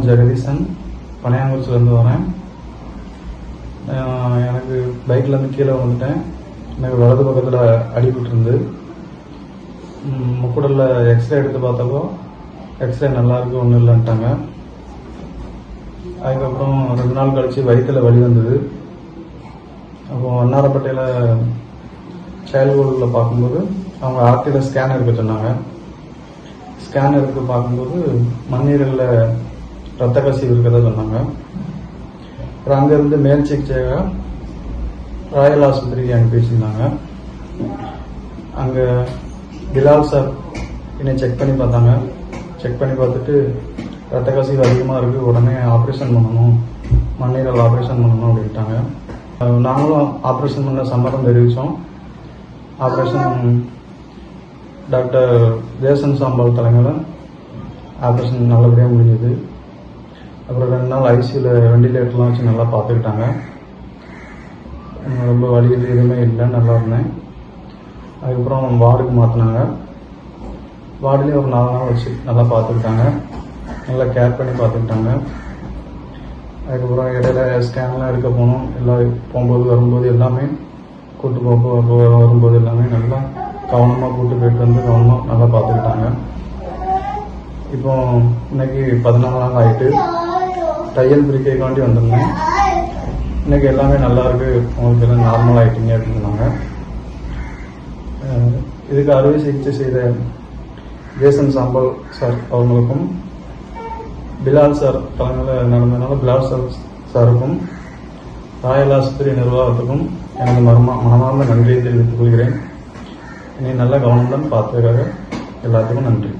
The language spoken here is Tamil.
ஜெகதீசன், பனையாங்குறிச்சிலேருந்து வரேன். எனக்கு பைக்லேருந்து கீழே வந்துட்டேன். எனக்கு வலது பக்கத்தில் அடிபட்டுருந்து முக்குடலில் எக்ஸ்ரே எடுத்து பார்த்தப்போ எக்ஸ்ரே நல்லாயிருக்கு, ஒன்றும் இல்லைன்ட்டாங்க. அதுக்கப்புறம் 2 நாள் கழித்து வயிற்றில் வலி வந்தது. அப்போ வண்ணாரப்பேட்டையில் சைல்ட்ஹுட்டில் பார்க்கும்போது அவங்க ஆர்டியில் ஸ்கேன் எடுக்க சொன்னாங்க. ஸ்கேன் எடுத்து பார்க்கும்போது மண்ணீரலில் ரத்த கசிவு இருக்கிறதா சொன்னாங்க. அப்புறம் அங்கேருந்து மேல் சிகிச்சையாக ராயல் ஆஸ்பத்திரிக்கு அனுப்பி வச்சுருந்தாங்க. அங்கே பிலால் சார் என்னை செக் பண்ணி பார்த்தாங்க. செக் பண்ணி பார்த்துட்டு ரத்த கசிவு அதிகமாக இருக்குது, உடனே ஆப்ரேஷன் பண்ணணும், மண்ணீரல் ஆப்ரேஷன் பண்ணணும் அப்படின்ட்டாங்க. நாங்களும் ஆப்ரேஷன் பண்ண சம்மதம் தெரிவித்தோம். ஆப்ரேஷன் டாக்டர் ஜேசன் சாம்பால் தலைமையில் ஆப்ரேஷன் நல்லபடியாக முடிஞ்சது. அப்புறம் 2 நாள் ஐசியூவில் வெண்டிலேட்டர்லாம் வச்சு நல்லா பார்த்துக்கிட்டாங்க. ரொம்ப வலிகள் எதுவுமே இல்லை, நல்லா இருந்தேன். அதுக்கப்புறம் வார்டுக்கு மாற்றினாங்க. வார்டுலேயும் ஒரு 4 நாள் வச்சு நல்லா பார்த்துக்கிட்டாங்க, நல்லா கேர் பண்ணி பார்த்துக்கிட்டாங்க. அதுக்கப்புறம் இடையில ஸ்கேன்லாம் எடுக்க போனோம். எல்லாம் போகும்போது வரும்போது எல்லாமே வரும்போது எல்லாமே நல்லா கவனமாக கூட்டு போயிட்டு வந்து கவனமாக நல்லா பார்த்துக்கிட்டாங்க. இப்போ இன்னைக்கு 14 நாள் ஆகிட்டு தையல் பிரிக்கைக்காண்டி வந்திருந்தேன். இன்னைக்கு எல்லாமே நல்லா இருக்கு, உங்களுக்கு எல்லாம் நார்மல் ஆகிட்டீங்க அப்படின்னு சொன்னாங்க. இதுக்கு அறுவை சிகிச்சை செய்த ஜேசன் சாம்பல் சார் அவங்களுக்கும், பிலால் சார் தலைமையில் நடந்ததுனால பிலால் சாருக்கும், ராயல் ஆஸ்பத்திரி நிர்வாகத்துக்கும் எனது மனமார்ந்த நன்றியை தெரிவித்துக் கொள்கிறேன். இனி நல்ல கவனம்தான் பார்த்ததுக்காக எல்லாத்துக்கும் நன்றி.